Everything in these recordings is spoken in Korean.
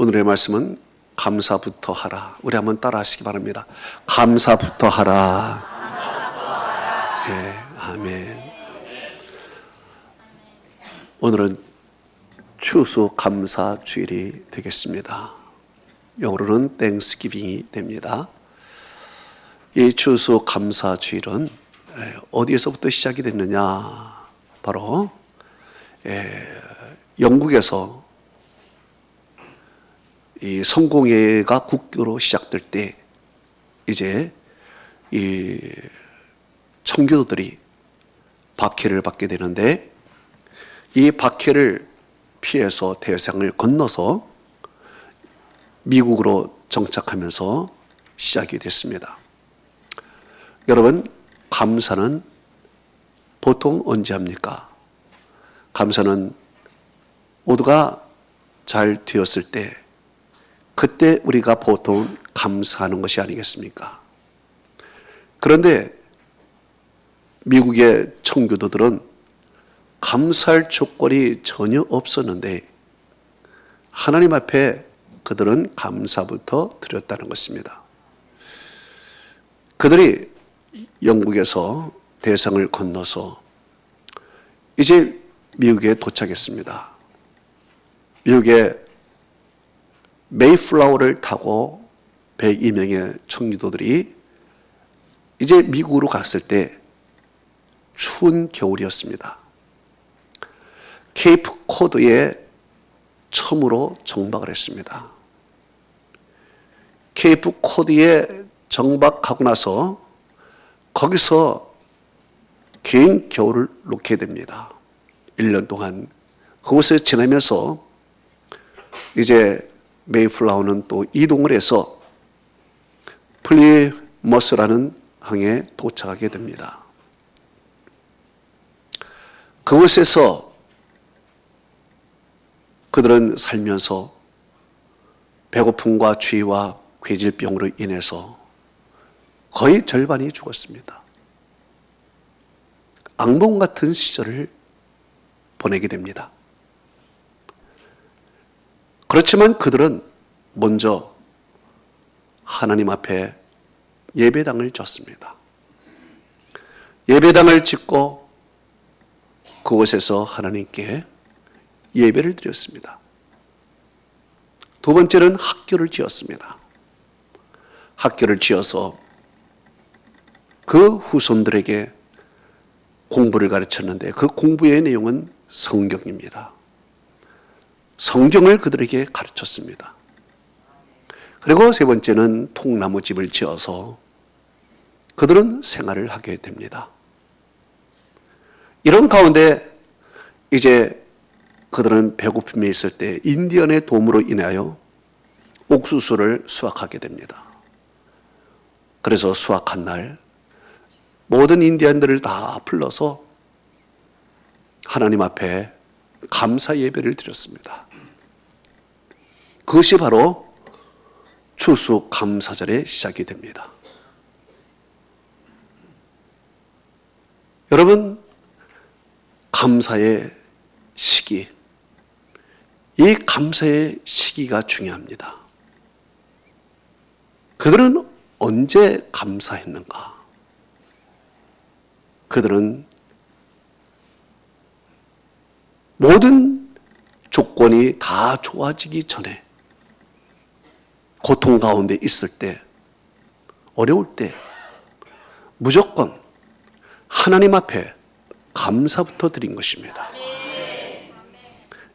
오늘의 말씀은 감사부터 하라. 우리 한번 따라 하시기 바랍니다. 감사부터 하라. 예, 아멘. 오늘은 추수감사주일이 되겠습니다. 영어로는 Thanksgiving이 됩니다. 이 추수감사주일은 어디에서부터 시작이 됐느냐? 바로 영국에서 이 성공회가 국교로 시작될 때 이제 이 청교도들이 박해를 받게 되는데, 이 박해를 피해서 대서양을 건너서 미국으로 정착하면서 시작이 됐습니다. 여러분, 감사는 보통 언제 합니까? 감사는 모두가 잘 되었을 때, 그때 우리가 보통 감사하는 것이 아니겠습니까? 그런데 미국의 청교도들은 감사할 조건이 전혀 없었는데 하나님 앞에 그들은 감사부터 드렸다는 것입니다. 그들이 영국에서 대서양을 건너서 이제 미국에 도착했습니다. 미국의 메이플라워를 타고 102명의 청교도들이 이제 미국으로 갔을 때 추운 겨울이었습니다. 케이프 코드에 처음으로 정박을 했습니다. 케이프 코드에 정박하고 나서 거기서 긴 겨울을 놓게 됩니다. 1년 동안 그곳에 지나면서 이제 메이플라워는 또 이동을 해서 플리머스라는 항에 도착하게 됩니다. 그곳에서 그들은 살면서 배고픔과 추위와 괴질병으로 인해서 거의 절반이 죽었습니다. 악몽 같은 시절을 보내게 됩니다. 그렇지만 그들은 먼저 하나님 앞에 예배당을 짓습니다. 예배당을 짓고 그곳에서 하나님께 예배를 드렸습니다. 두 번째는 학교를 지었습니다. 학교를 지어서 그 후손들에게 공부를 가르쳤는데 그 공부의 내용은 성경입니다. 성경을 그들에게 가르쳤습니다. 그리고 세 번째는 통나무집을 지어서 그들은 생활을 하게 됩니다. 이런 가운데 이제 그들은 배고픔에 있을 때 인디언의 도움으로 인하여 옥수수를 수확하게 됩니다. 그래서 수확한 날 모든 인디언들을 다 불러서 하나님 앞에 감사 예배를 드렸습니다. 그것이 바로 추수감사절의 시작이 됩니다. 여러분, 감사의 시기, 이 감사의 시기가 중요합니다. 그들은 언제 감사했는가? 그들은 모든 조건이 다 좋아지기 전에, 고통 가운데 있을 때, 어려울 때 무조건 하나님 앞에 감사부터 드린 것입니다.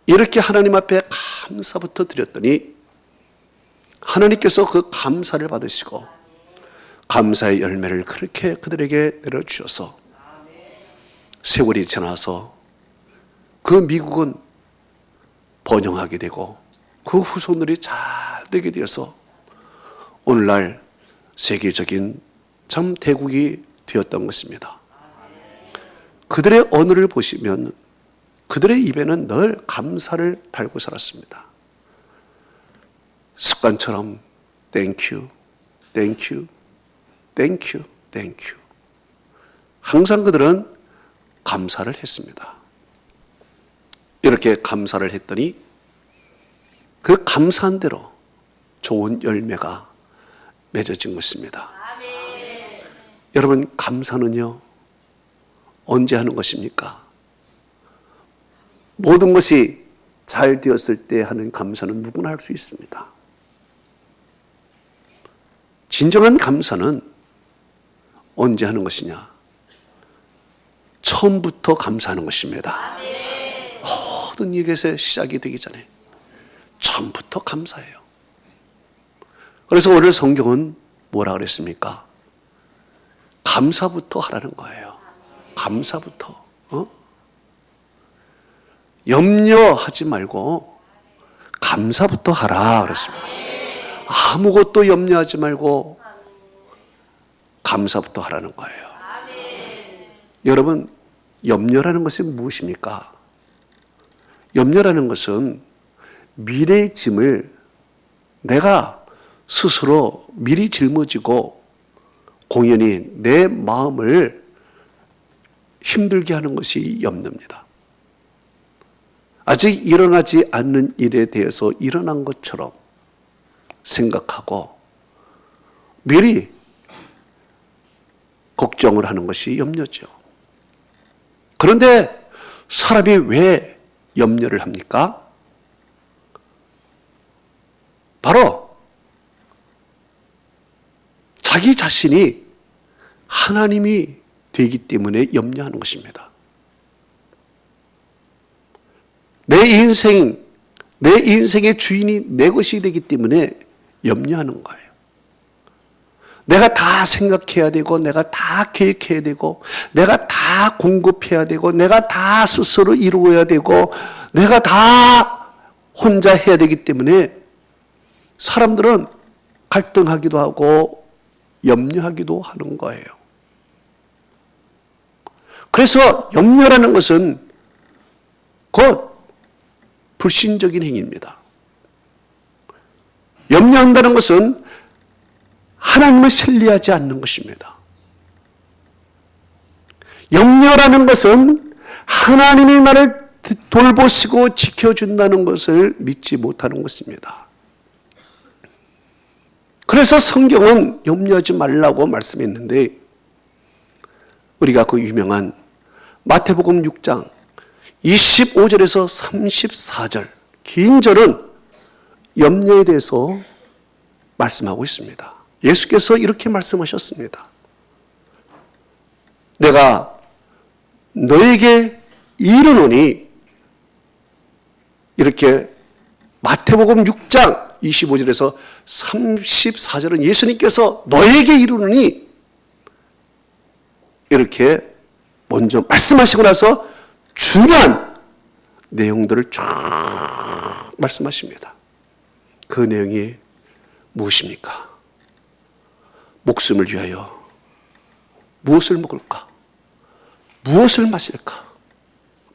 이렇게 하나님 앞에 감사부터 드렸더니 하나님께서 그 감사를 받으시고 감사의 열매를 그렇게 그들에게 내려주셔서 세월이 지나서 그 미국은 번영하게 되고 그 후손들이 잘 되게 되어서 오늘날 세계적인 참 대국이 되었던 것입니다. 그들의 언어를 보시면 그들의 입에는 늘 감사를 달고 살았습니다. 습관처럼 Thank you, Thank you, Thank you, Thank you. 항상 그들은 감사를 했습니다. 이렇게 감사를 했더니 그 감사한 대로 좋은 열매가 맺어진 것입니다. 여러분, 감사는요, 언제 하는 것입니까? 모든 것이 잘 되었을 때 하는 감사는 누구나 할 수 있습니다. 진정한 감사는 언제 하는 것이냐? 처음부터 감사하는 것입니다. 모든 일에서 시작이 되기 전에 처음부터 감사해요. 그래서 오늘 성경은 뭐라 그랬습니까? 감사부터 하라는 거예요. 감사부터. 염려하지 말고 감사부터 하라 그랬습니다. 아무것도 염려하지 말고 감사부터 하라는 거예요. 여러분, 염려라는 것이 무엇입니까? 염려라는 것은 미래의 짐을 내가 스스로 미리 짊어지고 공연히 내 마음을 힘들게 하는 것이 염려입니다. 아직 일어나지 않는 일에 대해서 일어난 것처럼 생각하고 미리 걱정을 하는 것이 염려죠. 그런데 사람이 왜 염려를 합니까? 바로 자기 자신이 하나님이 되기 때문에 염려하는 것입니다. 내 인생의 주인이 내 것이 되기 때문에 염려하는 거예요. 내가 다 생각해야 되고, 내가 다 계획해야 되고, 내가 다 공급해야 되고, 내가 다 스스로 이루어야 되고, 내가 다 혼자 해야 되기 때문에 사람들은 갈등하기도 하고 염려하기도 하는 거예요. 그래서 염려라는 것은 곧 불신적인 행위입니다. 염려한다는 것은 하나님을 신뢰하지 않는 것입니다. 염려라는 것은 하나님이 나를 돌보시고 지켜준다는 것을 믿지 못하는 것입니다. 그래서 성경은 염려하지 말라고 말씀했는데, 우리가 그 유명한 마태복음 6장 25절에서 34절 긴 절은 염려에 대해서 말씀하고 있습니다. 예수께서 이렇게 말씀하셨습니다. 내가 너에게 이르노니, 이렇게 마태복음 6장 25절에서 34절은 예수님께서 너에게 이르노니 이렇게 먼저 말씀하시고 나서 중요한 내용들을 쫙 말씀하십니다. 그 내용이 무엇입니까? 목숨을 위하여 무엇을 먹을까? 무엇을 마실까?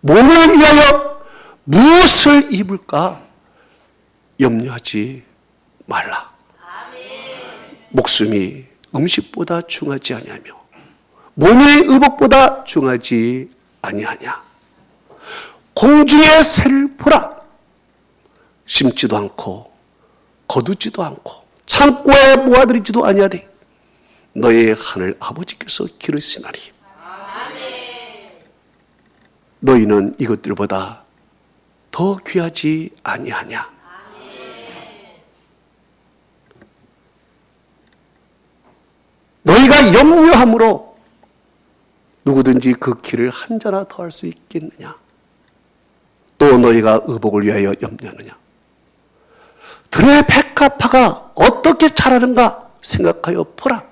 몸을 위하여 무엇을 입을까? 염려하지 말라. 목숨이 음식보다 중하지 아니하며 몸의 의복보다 중하지 아니하냐. 공중의 새를 보라. 심지도 않고 거두지도 않고 창고에 모아들이지도 아니하되 너의 하늘 아버지께서 기르시나니 너희는 이것들보다 더 귀하지 아니하냐. 너희가 염려함으로 누구든지 그 길을 한 자나 더 할 수 있겠느냐. 또 너희가 의복을 위하여 염려하느냐. 들의 백합화가 어떻게 자라는가 생각하여 보라.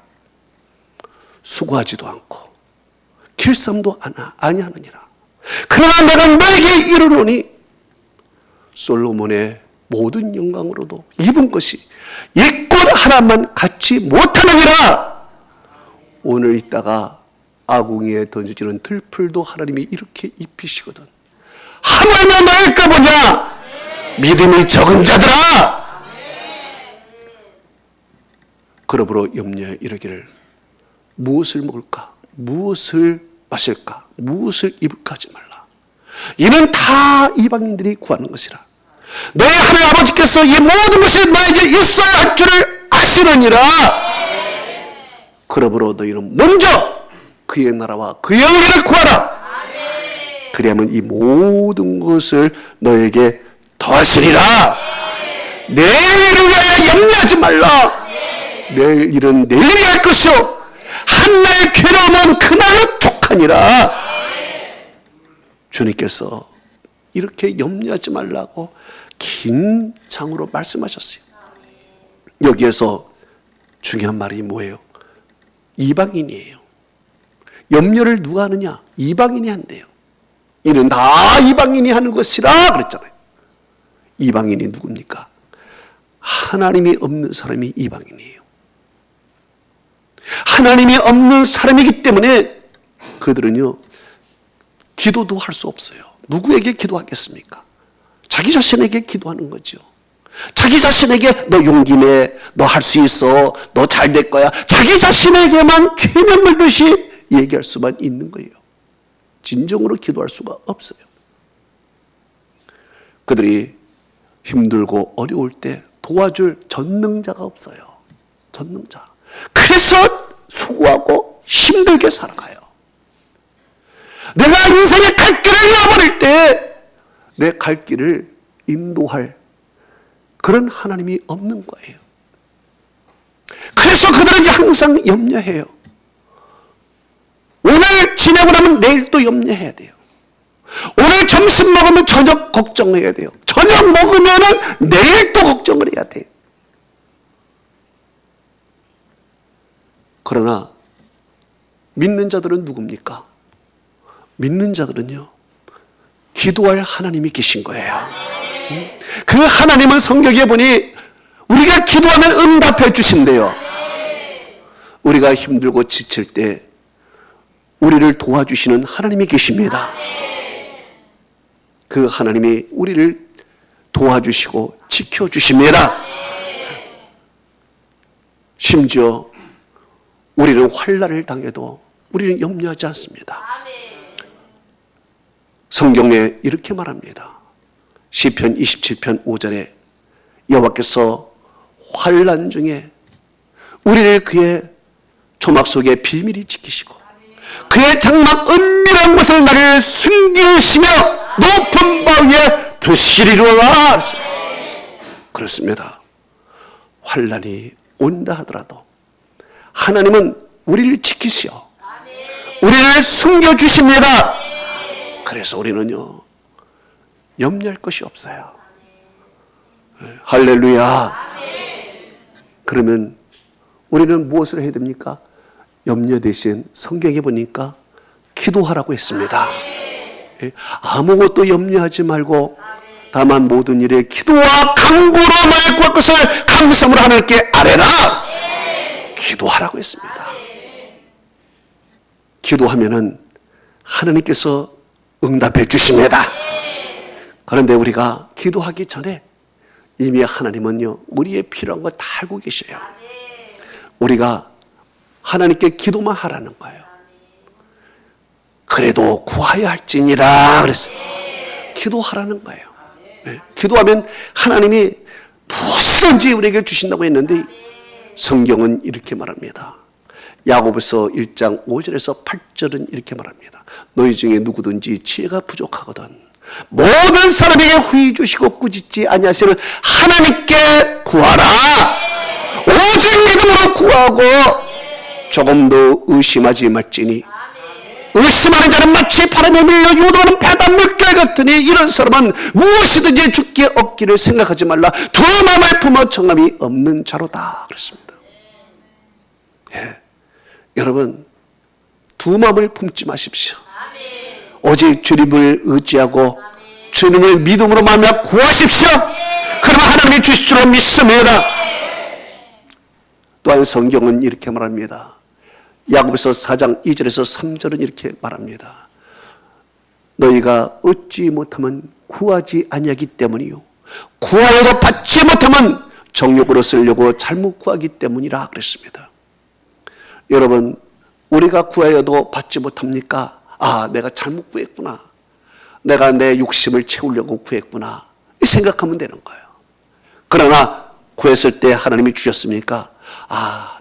수고하지도 않고 길쌈도 아니하느니라. 그러나 내가 너에게 이르노니 솔로몬의 모든 영광으로도 입은 것이 이 꽃 하나만 갖지 못하느니라. 오늘 있다가 아궁이에 던져지는 들풀도 하나님이 이렇게 입히시거든. 하나님의 나일까 보냐. 믿음이 적은 자들아. 그러므로 염려에 이르기를 무엇을 먹을까, 무엇을 마실까, 무엇을 입을까 하지 말라. 이는 다 이방인들이 구하는 것이라. 너희 하늘 아버지께서 이 모든 것이 너에게 있어야 할 줄을 아시느니라. 그러므로 너희는 먼저 그의 나라와 그의 의를 구하라. 그리하면 이 모든 것을 너에게 더하시리라. 내일 일을 위하여 염려하지 말라. 내일 일은 내일이 할 것이요 한날 괴로움은 그날로 족하니라. 주님께서 이렇게 염려하지 말라고 긴 장으로 말씀하셨어요. 여기에서 중요한 말이 뭐예요? 이방인이에요. 염려를 누가 하느냐? 이방인이 한대요. 이는 다 이방인이 하는 것이라 그랬잖아요. 이방인이 누굽니까? 하나님이 없는 사람이 이방인이에요. 하나님이 없는 사람이기 때문에 그들은요, 기도도 할 수 없어요. 누구에게 기도하겠습니까? 자기 자신에게 기도하는 거죠. 자기 자신에게 너 용기 내, 너 할 수 있어, 너 잘 될 거야. 자기 자신에게만 최면 물듯이 얘기할 수만 있는 거예요. 진정으로 기도할 수가 없어요. 그들이 힘들고 어려울 때 도와줄 전능자가 없어요. 전능자. 그래서 수고하고 힘들게 살아가요. 내가 인생의 갈 길을 잃어버릴 때 내 갈 길을 인도할 그런 하나님이 없는 거예요. 그래서 그들은 항상 염려해요. 오늘 지내고 나면 내일 또 염려해야 돼요. 오늘 점심 먹으면 저녁 걱정해야 돼요. 저녁 먹으면 내일 또 걱정을 해야 돼요. 그러나 믿는 자들은 누굽니까? 믿는 자들은요, 기도할 하나님이 계신 거예요. 그 하나님은 성경에 보니 우리가 기도하면 응답해 주신대요. 우리가 힘들고 지칠 때 우리를 도와주시는 하나님이 계십니다. 그 하나님이 우리를 도와주시고 지켜주십니다. 심지어 우리는 환난을 당해도 우리는 염려하지 않습니다. 성경에 이렇게 말합니다. 시편 27편 5절에 여호와께서 환난 중에 우리를 그의 조막 속에 비밀히 지키시고 그의 장막 은밀한 곳을 나를 숨기시며 높은 바위에 두시리로라. 그렇습니다. 환난이 온다 하더라도 하나님은 우리를 지키시어 우리를 숨겨주십니다. 그래서 우리는요, 염려할 것이 없어요. 할렐루야. 그러면 우리는 무엇을 해야 됩니까? 염려 대신 성경에 보니까 기도하라고 했습니다. 아무것도 염려하지 말고 다만 모든 일에 기도와 간구로 너의 구할 것을 감사함으로 하나님께 아뢰라. 기도하라고 했습니다. 기도하면은 하나님께서 응답해 주십니다. 그런데 우리가 기도하기 전에 이미 하나님은요, 우리의 필요한 거 다 알고 계셔요. 우리가 하나님께 기도만 하라는 거예요. 그래도 구하여 할지니라 그랬어요. 기도하라는 거예요. 네. 기도하면 하나님이 무엇이든지 우리에게 주신다고 했는데 성경은 이렇게 말합니다. 야고보서 1장 5절에서 8절은 이렇게 말합니다. 너희 중에 누구든지 지혜가 부족하거든 모든 사람에게 후히 주시고 꾸짖지 아니하시는 하나님께 구하라. 오직 믿음으로 구하고 조금도 의심하지 말지니 의심하는 자는 마치 바람에 밀려 요동하는 바닷물 같으니 이런 사람은 무엇이든지 주께 얻기를 생각하지 말라. 두 마음을 품어 정함이 없는 자로다 그랬습니다. 예. 여러분, 두 마음을 품지 마십시오. 오직 주님을 의지하고 주님을 믿음으로 말미암아 구하십시오. 그러면 하나님이 주실 줄 믿습니다. 또한 성경은 이렇게 말합니다. 야고보서 4장 2절에서 3절은 이렇게 말합니다. 너희가 얻지 못하면 구하지 아니하기 때문이요 구하여도 받지 못하면 정욕으로 쓰려고 잘못 구하기 때문이라 그랬습니다. 여러분, 우리가 구하여도 받지 못합니까? 아, 내가 잘못 구했구나. 내가 내 욕심을 채우려고 구했구나. 생각하면 되는 거예요. 그러나 구했을 때 하나님이 주셨습니까?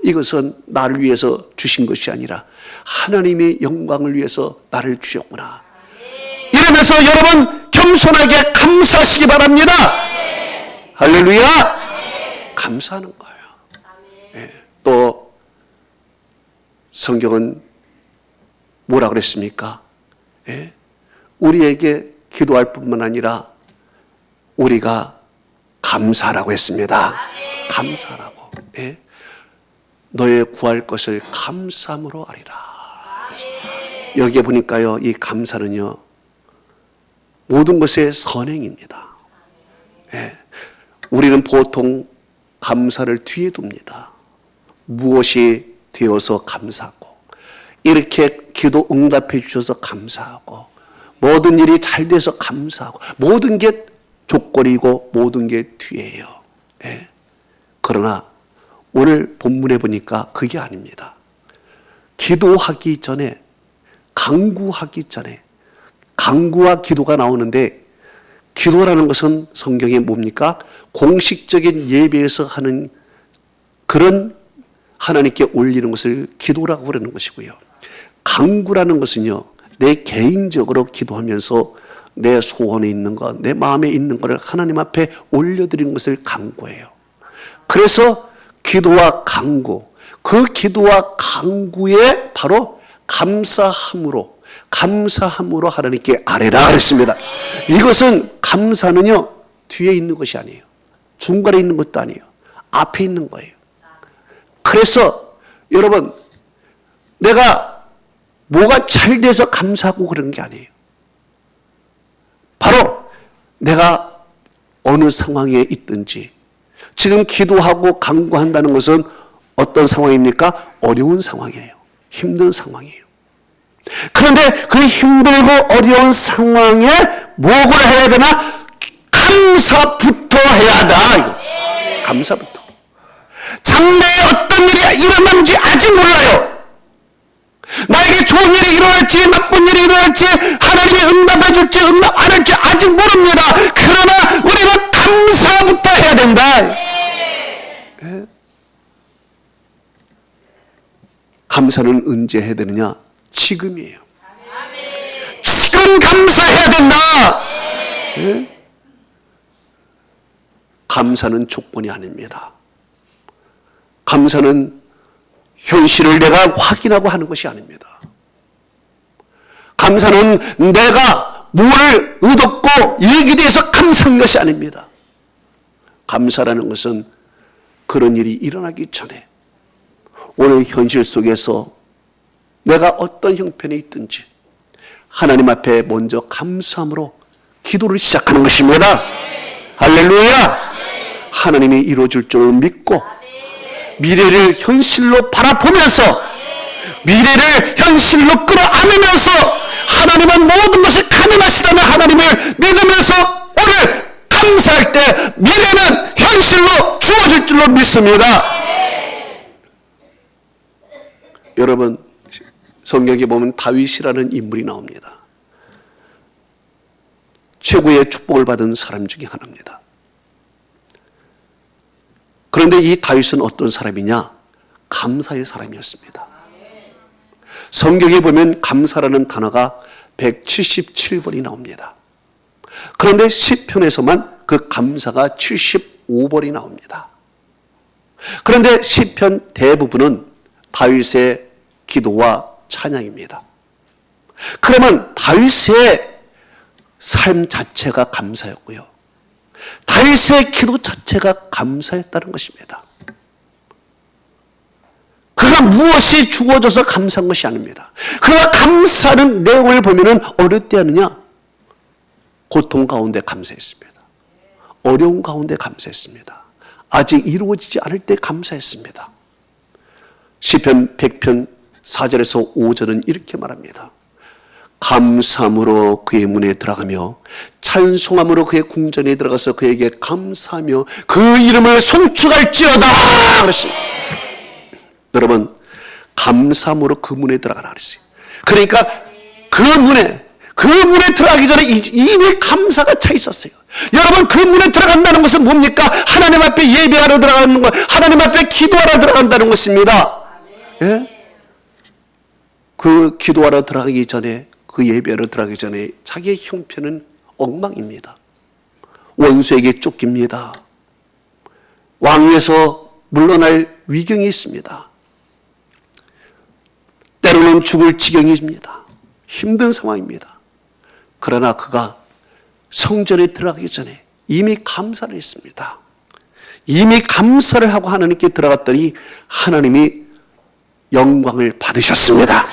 이것은 나를 위해서 주신 것이 아니라 하나님의 영광을 위해서 나를 주셨구나. 이러면서 여러분 겸손하게 감사하시기 바랍니다. 할렐루야. 감사하는 거예요. 또 성경은 뭐라 그랬습니까? 우리에게 기도할 뿐만 아니라 우리가 감사라고 했습니다. 감사라고. 너의 구할 것을 감사함으로 하리라. 여기에 보니까요, 이 감사는요, 모든 것의 선행입니다. 우리는 보통 감사를 뒤에 둡니다. 무엇이 되어서 감사하고, 이렇게 기도 응답해 주셔서 감사하고, 모든 일이 잘 돼서 감사하고, 모든 게 조건이고 모든 게 뒤에요. 그러나 오늘 본문에 보니까 그게 아닙니다. 기도하기 전에, 간구하기 전에, 간구와 기도가 나오는데, 기도라는 것은 성경에 뭡니까? 공식적인 예배에서 하는 그런 하나님께 올리는 것을 기도라고 부르는 것이고요. 간구라는 것은요, 내 개인적으로 기도하면서 내 소원에 있는 것, 내 마음에 있는 것을 하나님 앞에 올려드리는 것을 간구해요. 그래서 기도와 간구, 그 기도와 간구에 바로 감사함으로 하나님께 아뢰라 그랬습니다. 이것은 감사는요, 뒤에 있는 것이 아니에요. 중간에 있는 것도 아니에요. 앞에 있는 거예요. 그래서 여러분, 내가 뭐가 잘 돼서 감사하고 그런 게 아니에요. 바로 내가 어느 상황에 있든지, 지금 기도하고 간구한다는 것은 어떤 상황입니까? 어려운 상황이에요. 힘든 상황이에요. 그런데 그 힘들고 어려운 상황에 뭐를 해야 되나? 감사부터 해야 하다. 감사부터. 장래에 어떤 일이 일어나는지 아직 몰라요. 나에게 좋은 일이 일어날지 나쁜 일이 일어날지, 하나님이 응답해 줄지 응답 안 할지 아직 모릅니다. 그러나 우리는 감사부터 해야 된다. 감사는 언제 해야 되느냐? 지금이에요. 지금 감사해야 된다. 감사는 조건이 아닙니다. 감사는 현실을 내가 확인하고 하는 것이 아닙니다. 감사는 내가 뭐를 얻었고 이익이 돼서 감사한 것이 아닙니다. 감사라는 것은 그런 일이 일어나기 전에, 오늘 현실 속에서 내가 어떤 형편에 있든지 하나님 앞에 먼저 감사함으로 기도를 시작하는 것입니다. 할렐루야. 하나님이 이루어줄 줄 믿고 미래를 현실로 바라보면서, 미래를 현실로 끌어안으면서, 하나님은 모든 것을 가능하시다는 하나님을 믿으면서 오늘 감사할 때 미래는 현실로 주어질 줄로 믿습니다. 여러분, 성경에 보면 다윗이라는 인물이 나옵니다. 최고의 축복을 받은 사람 중에 하나입니다. 그런데 이 다윗은 어떤 사람이냐? 감사의 사람이었습니다. 성경에 보면 감사라는 단어가 177번이 나옵니다. 그런데 시편에서만 그 감사가 75번이 나옵니다. 그런데 시편 대부분은 다윗의 기도와 찬양입니다. 그러면 다윗의 삶 자체가 감사였고요, 다윗의 기도 자체가 감사였다는 것입니다. 그가 무엇이 주어져서 감사한 것이 아닙니다. 그가 감사하는 내용을 보면은 어느 때 하느냐? 고통 가운데 감사했습니다. 어려운 가운데 감사했습니다. 아직 이루어지지 않을 때 감사했습니다. 시편 100편 4절에서 5절은 이렇게 말합니다. 감사함으로 그의 문에 들어가며 찬송함으로 그의 궁전에 들어가서 그에게 감사하며 그 이름을 송축할지어다 그랬습니다. 여러분, 감사함으로 그 문에 들어가라 그랬어요. 그러니까 그 문에, 그 문에 들어가기 전에 이미 감사가 차 있었어요. 여러분, 그 문에 들어간다는 것은 뭡니까? 하나님 앞에 예배하러 들어가는 것, 하나님 앞에 기도하러 들어간다는 것입니다. 예? 그 기도하러 들어가기 전에, 그 예배하러 들어가기 전에 자기의 형편은 엉망입니다. 원수에게 쫓깁니다. 왕위에서 물러날 위경이 있습니다. 때로는 죽을 지경입니다. 힘든 상황입니다. 그러나 그가 성전에 들어가기 전에 이미 감사를 했습니다. 이미 감사를 하고 하나님께 들어갔더니 하나님이 영광을 받으셨습니다.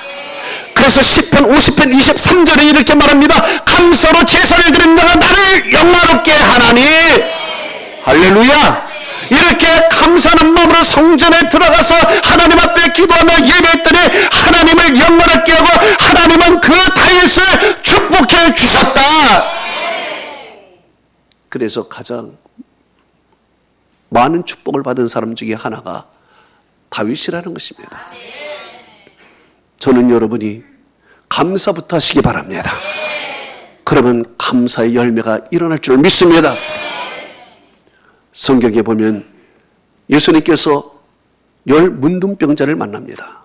그래서 시편 50편 23절에 이렇게 말합니다. 감사로 제사를 드린 자가 나를 영화롭게 하나니. 할렐루야. 이렇게 감사하는 마음으로 성전에 들어가서 하나님 앞에 기도하며 예배했더니 하나님을 영광롭게 하고 하나님은 그 다윗을 축복해 주셨다. 그래서 가장 많은 축복을 받은 사람 중에 하나가 다윗이라는 것입니다. 저는 여러분이 감사부터 하시기 바랍니다. 그러면 감사의 열매가 일어날 줄 믿습니다. 성경에 보면 예수님께서 10 문둥병자를 만납니다.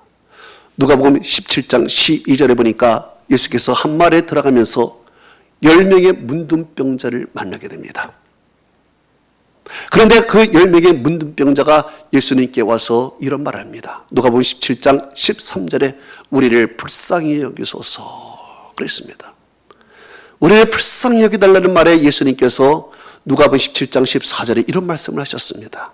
누가복음 17장 12절에 보니까 예수께서 한 마을에 들어가면서 10명의 문둥병자를 만나게 됩니다. 그런데 그 10명의 문둥병자가 예수님께 와서 이런 말을 합니다. 누가복음 17장 13절에 우리를 불쌍히 여기소서 그랬습니다. 우리를 불쌍히 여기달라는 말에 예수님께서 누가복음 17장 14절에 이런 말씀을 하셨습니다.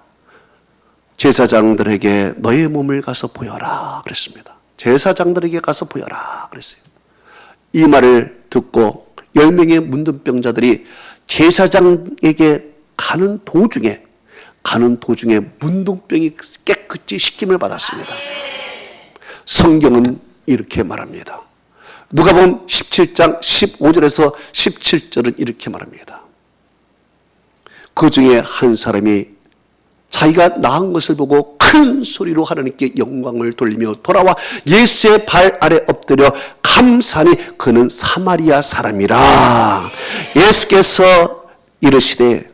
제사장들에게 너의 몸을 가서 보여라 그랬습니다. 제사장들에게 가서 보여라 그랬어요. 이 말을 듣고 10명의 문둥병자들이 제사장에게 가는 도중에 문둥병이 깨끗이 씻김을 받았습니다. 성경은 이렇게 말합니다. 누가복음 17장 15절에서 17절은 이렇게 말합니다. 그 중에 한 사람이 자기가 나은 것을 보고 큰 소리로 하나님께 영광을 돌리며 돌아와 예수의 발 아래 엎드려 감사하니 그는 사마리아 사람이라. 예수께서 이르시되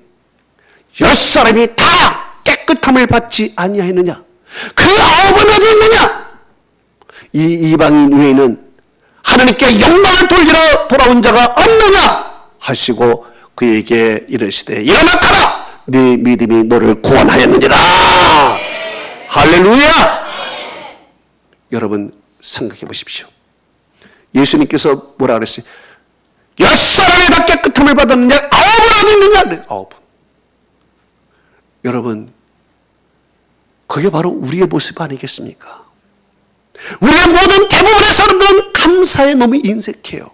10사람이 다 깨끗함을 받지 아니하였느냐? 그 9은 어디 있느냐? 이 이방인 외에는 하나님께 영광을 돌리러 돌아온 자가 없느냐? 하시고 그에게 이르시되 일어나 가라! 네 믿음이 너를 구원하였느니라. 할렐루야. 여러분 생각해 보십시오. 예수님께서 뭐라 그랬어요? 10사람이 다 깨끗함을 받았느냐? 9은 어디 있느냐? 네, 9은. 여러분 그게 바로 우리의 모습 아니겠습니까? 우리의 모든 대부분의 사람들은 감사에 너무 인색해요.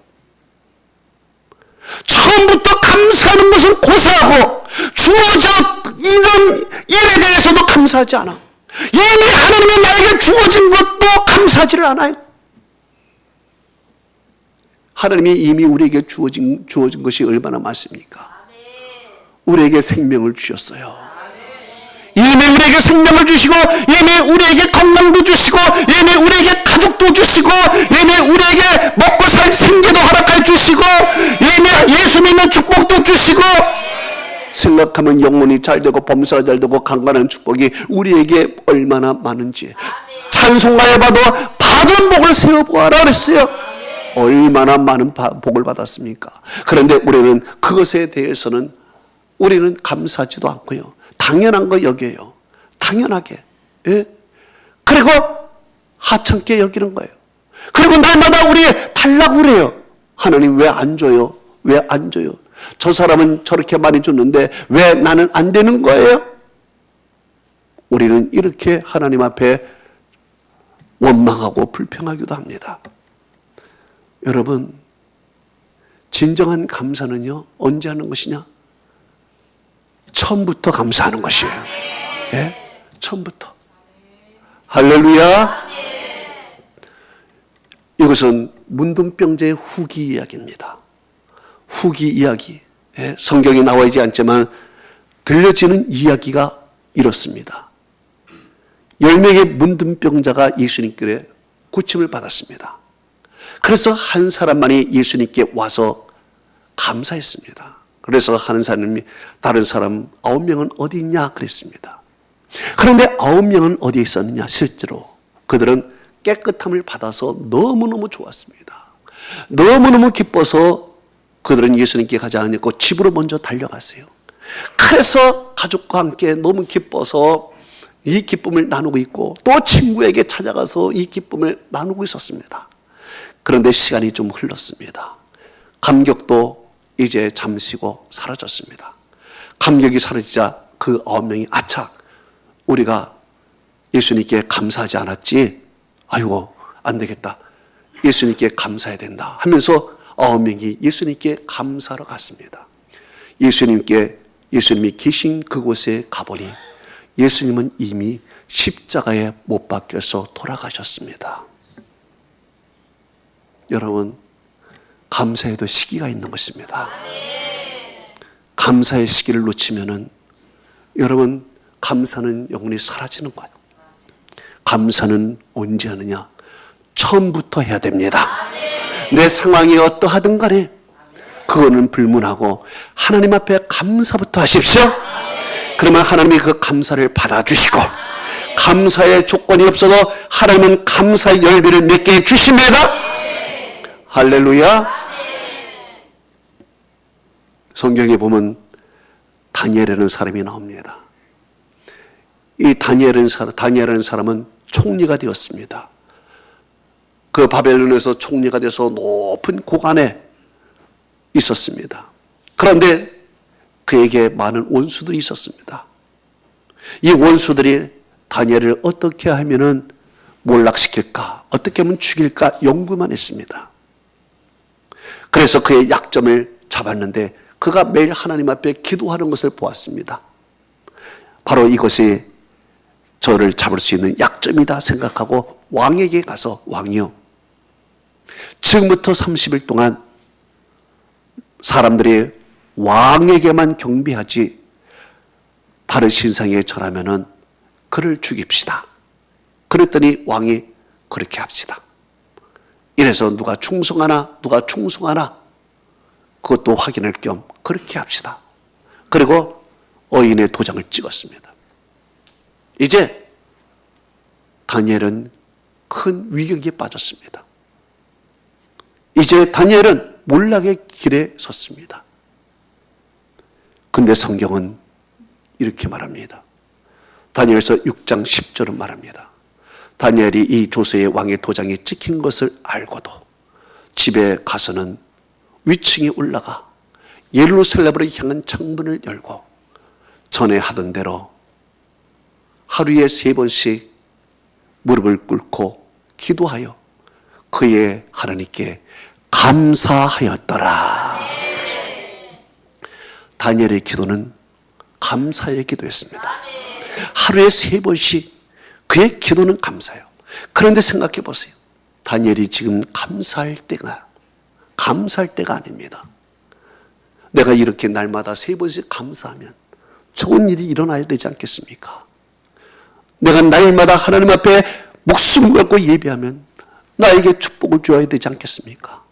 처음부터 감사하는 것을 고사하고 주어져 있는 일에 대해서도 감사하지 않아. 이미 하나님이 나에게 주어진 것도 감사하지를 않아요. 하나님이 이미 우리에게 주어진 것이 얼마나 많습니까? 우리에게 생명을 주셨어요. 이미 우리에게 생명을 주시고 이미 우리에게 건강도 주시고 이미 우리에게 가족도 주시고 이미 우리에게 먹고 살 생계도 허락해 주시고 이미 예수 믿는 축복도 주시고 생각하면 영혼이 잘 되고 범사가 잘 되고 강건한 축복이 우리에게 얼마나 많은지 찬송하여봐도 받은 복을 세어보아라 그랬어요. 얼마나 많은 복을 받았습니까? 그런데 우리는 그것에 대해서는 우리는 감사하지도 않고요. 당연한 거 여겨요. 당연하게. 예? 그리고 하찮게 여기는 거예요. 그리고 날마다 우리 달라고 그래요. 하나님 왜 안 줘요? 왜 안 줘요? 저 사람은 저렇게 많이 줬는데 왜 나는 안 되는 거예요? 우리는 이렇게 하나님 앞에 원망하고 불평하기도 합니다. 여러분, 진정한 감사는요, 언제 하는 것이냐? 처음부터 감사하는 것이에요. 예? 처음부터. 할렐루야. 이것은 문둥병자의 후기 이야기입니다. 후기 이야기. 예? 성경에 나와 있지 않지만 들려지는 이야기가 이렇습니다. 10명의 문둥병자가 예수님께 고침을 받았습니다. 그래서 한 사람만이 예수님께 와서 감사했습니다. 그래서 한 사람이 다른 사람 9명은 어디 있냐 그랬습니다. 그런데 9명은 어디에 있었느냐? 실제로 그들은 깨끗함을 받아서 너무너무 좋았습니다. 너무너무 기뻐서 그들은 예수님께 가지 않았고 집으로 먼저 달려갔어요. 그래서 가족과 함께 너무 기뻐서 이 기쁨을 나누고 있고 또 친구에게 찾아가서 이 기쁨을 나누고 있었습니다. 그런데 시간이 좀 흘렀습니다. 감격도 이제 잠시고 사라졌습니다. 감격이 사라지자 그 9명이 아차, 우리가 예수님께 감사하지 않았지? 아이고 안 되겠다. 예수님께 감사해야 된다 하면서 9명이 예수님께 감사하러 갔습니다. 예수님이 계신 그곳에 가보니 예수님은 이미 십자가에 못 박혀서 돌아가셨습니다. 여러분, 감사에도 시기가 있는 것입니다. 감사의 시기를 놓치면은 여러분, 감사는 영원히 사라지는 거예요. 감사는 언제 하느냐? 처음부터 해야 됩니다. 내 상황이 어떠하든 간에 그거는 불문하고 하나님 앞에 감사부터 하십시오. 그러면 하나님이 그 감사를 받아주시고 감사의 조건이 없어도 하나님은 감사의 열매를 맺게 해주십니다. 할렐루야. 성경에 보면 다니엘이라는 사람이 나옵니다. 이 다니엘이라는 사람은 총리가 되었습니다. 그 바벨론에서 총리가 돼서 높은 고관에 있었습니다. 그런데 그에게 많은 원수들이 있었습니다. 이 원수들이 다니엘을 어떻게 하면은 몰락시킬까, 어떻게 하면 죽일까 연구만 했습니다. 그래서 그의 약점을 잡았는데 그가 매일 하나님 앞에 기도하는 것을 보았습니다. 바로 이것이 저를 잡을 수 있는 약점이다 생각하고 왕에게 가서, 왕이요, 지금부터 30일 동안 사람들이 왕에게만 경배하지 다른 신상에 절하면은 그를 죽입시다. 그랬더니 왕이 그렇게 합시다. 이래서 누가 충성하나 그것도 확인할 겸 그렇게 합시다. 그리고 어인의 도장을 찍었습니다. 이제 다니엘은 큰 위기에 빠졌습니다. 이제 다니엘은 몰락의 길에 섰습니다. 근데 성경은 이렇게 말합니다. 다니엘서 6장 10절은 말합니다. 다니엘이 이 조서의 왕의 도장이 찍힌 것을 알고도 집에 가서는 위층에 올라가 예루살렘으로 향한 창문을 열고 전에 하던 대로 하루에 3번씩 무릎을 꿇고 기도하여 그의 하나님께 감사하였더라. 다니엘의 기도는 감사의 기도였습니다. 하루에 3번씩 그의 기도는 감사해요. 그런데 생각해 보세요. 다니엘이 지금 감사할 때가 아닙니다. 내가 이렇게 날마다 3번씩 감사하면 좋은 일이 일어나야 되지 않겠습니까? 내가 날마다 하나님 앞에 목숨 걸고 예배하면 나에게 축복을 줘야 되지 않겠습니까?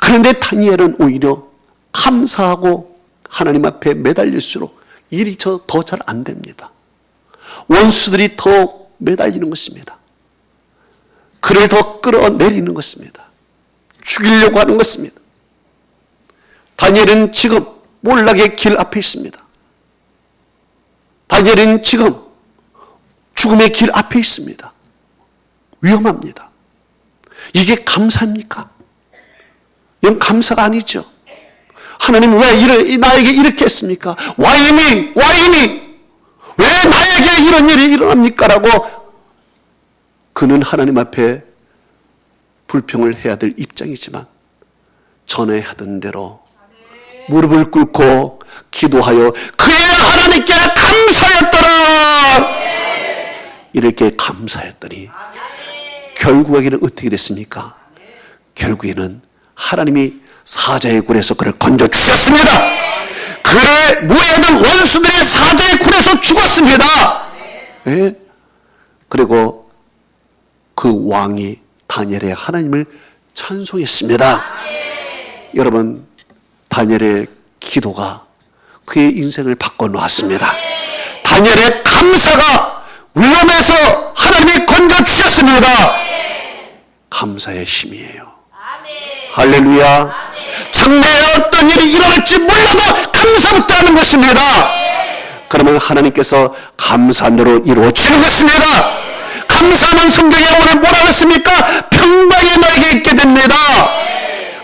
그런데 다니엘은 오히려 감사하고 하나님 앞에 매달릴수록 일이 더 잘 안 됩니다. 원수들이 더 매달리는 것입니다. 그를 더 끌어내리는 것입니다. 죽이려고 하는 것입니다. 다니엘은 지금 몰락의 길 앞에 있습니다. 다니엘은 지금 죽음의 길 앞에 있습니다. 위험합니다. 이게 감사입니까? 이건 감사가 아니죠. 하나님 왜 나에게 이렇게 했습니까? Why me? 왜 나에게 이런 일이 일어납니까? 라고 그는 하나님 앞에 불평을 해야 될 입장이지만 전에 하던 대로 무릎을 꿇고 기도하여 그의 하나님께 감사했더라. 이렇게 감사했더니 결국에는 어떻게 됐습니까? 결국에는 하나님이 사자의 굴에서 그를 건져주셨습니다. 그의 모여든 원수들의 사자의 굴에서 죽었습니다. 네? 그리고 그 왕이 다니엘의 하나님을 찬송했습니다. 여러분, 다니엘의 기도가 그의 인생을 바꿔놓았습니다. 다니엘의 감사가 위험에서 하나님이 건져주셨습니다. 감사의 힘이에요. 할렐루야. 장래에 어떤 일이 일어날지 몰라도 감사부터 하는 것입니다. 그러면 하나님께서 감사대로 이루어지는 것입니다. 감사는 성경에 오늘 뭐라 그랬습니까? 평강이 너에게 있게 됩니다.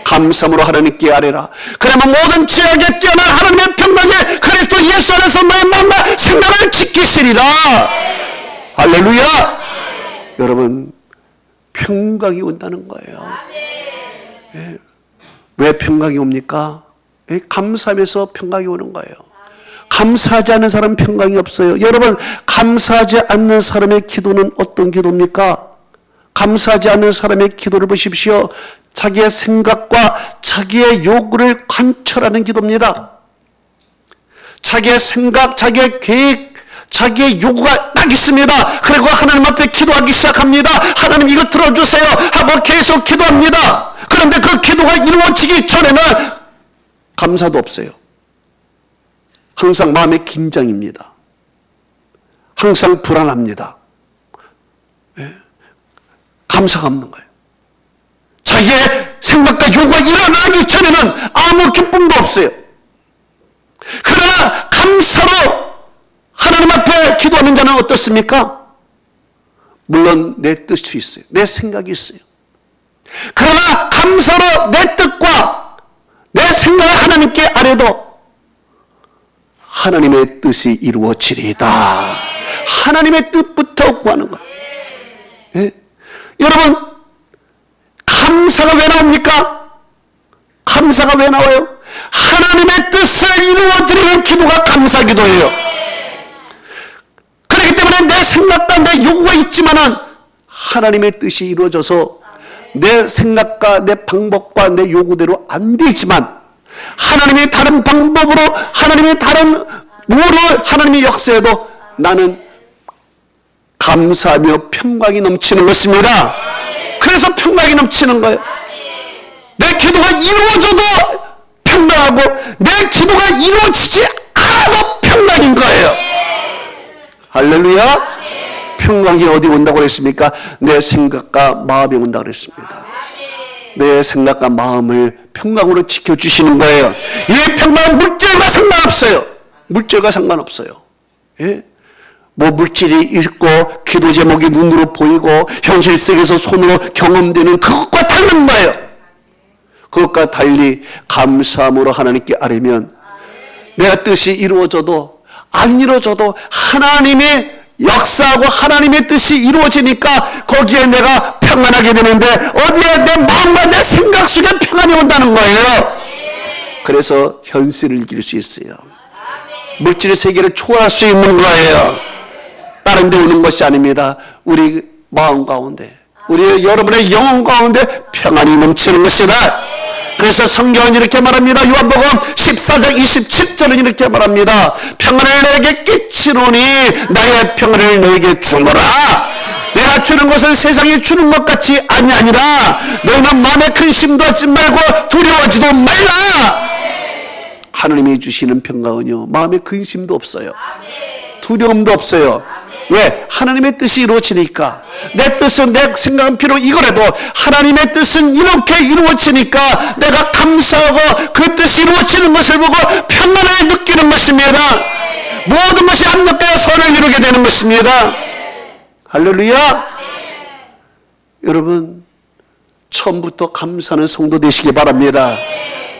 감사함으로 하나님께 아뢰라. 그러면 모든 지역에 뛰어난 하나님의 평강이 그리스도 예수 안에서 너의 마음과 생각을 지키시리라. 할렐루야. 여러분, 평강이 온다는 거예요. 예. 왜 평강이 옵니까? 예? 감사하면서 평강이 오는 거예요. 감사하지 않는 사람은 평강이 없어요. 여러분, 감사하지 않는 사람의 기도는 어떤 기도입니까? 감사하지 않는 사람의 기도를 보십시오. 자기의 생각과 자기의 요구를 관철하는 기도입니다. 자기의 생각, 자기의 계획, 자기의 요구가 딱 있습니다. 그리고 하나님 앞에 기도하기 시작합니다. 하나님 이거 들어주세요 하고 계속 기도합니다. 그런데 그 기도가 이루어지기 전에는 감사도 없어요. 항상 마음에 긴장입니다. 항상 불안합니다. 예? 감사가 없는 거예요. 자기의 생각과 요구가 일어나기 전에는 아무 기쁨도 없어요. 그러나 감사로 하나님 앞에 기도하는 자는 어떻습니까? 물론 내 뜻이 있어요. 내 생각이 있어요. 그러나 감사로 내 뜻과 내 생각을 하나님께 아뢰도 하나님의 뜻이 이루어지리이다. 하나님의 뜻부터 구하는 거예요. 예? 여러분, 감사가 왜 나옵니까? 감사가 왜 나와요? 하나님의 뜻을 이루어드리는 기도가 감사기도예요. 그렇기 때문에 내 생각과 내 요구가 있지만은 하나님의 뜻이 이루어져서 내 생각과 내 방법과 내 요구대로 안 되지만 하나님의 다른 방법으로 하나님의 다른 무엇을 하나님의 역사에도 나는 감사하며 평강이 넘치는 것입니다. 그래서 평강이 넘치는 거예요. 내 기도가 이루어져도 평강하고 내 기도가 이루어지지 않아도 평강인 거예요. 할렐루야. 평강이 어디 온다고 그랬습니까? 내 생각과 마음이 온다고 그랬습니다. 내 생각과 마음을 평강으로 지켜주시는 거예요. 이 평강은 물질과 상관없어요. 물질과 상관없어요. 예? 뭐 물질이 있고 기도 제목이 눈으로 보이고 현실 속에서 손으로 경험되는 그것과 다른 거예요. 그것과 달리 감사함으로 하나님께 아뢰면 내가 뜻이 이루어져도 안 이루어져도 하나님의 역사하고 하나님의 뜻이 이루어지니까 거기에 내가 평안하게 되는데 어디에 내 마음과 내 생각 속에 평안이 온다는 거예요. 그래서 현실을 이길 수 있어요. 물질의 세계를 초월할 수 있는 거예요. 다른 데 오는 것이 아닙니다. 우리 마음 가운데, 우리 여러분의 영혼 가운데 평안이 넘치는 것이다. 그래서 성경은 이렇게 말합니다. 요한복음 14장 27절은 이렇게 말합니다. 평안을 너에게 끼치노니 나의 평안을 너에게 주노라. 내가 주는 것은 세상이 주는 것 같이 아니하니라. 너희는 마음에 근심도 하지 말고 두려워하지도 말라. 하나님이 주시는 평강은요, 마음에 근심도 없어요. 두려움도 없어요. 왜? 하나님의 뜻이 이루어지니까. 내 뜻은, 내 생각은 비록 이거라도 하나님의 뜻은 이렇게 이루어지니까 내가 감사하고 그 뜻이 이루어지는 것을 보고 평안을 느끼는 것입니다. 모든 것이 합력되어 선을 이루게 되는 것입니다. 할렐루야. 여러분, 처음부터 감사하는 성도 되시기 바랍니다.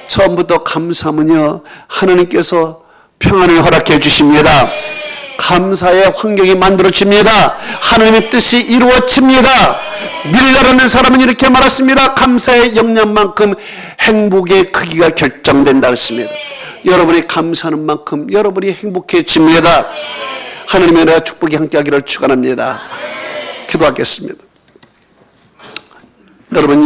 처음부터 감사하면요, 하나님께서 평안을 허락해 주십니다. 감사의 환경이 만들어집니다. 하나님의 뜻이 이루어집니다. 밀려라는 사람은 이렇게 말했습니다. 감사의 역량만큼 행복의 크기가 결정된다 했습니다. 여러분이 감사하는 만큼 여러분이 행복해집니다. 하나님의 은혜와 축복이 함께하기를 축원합니다. 기도하겠습니다. 여러분.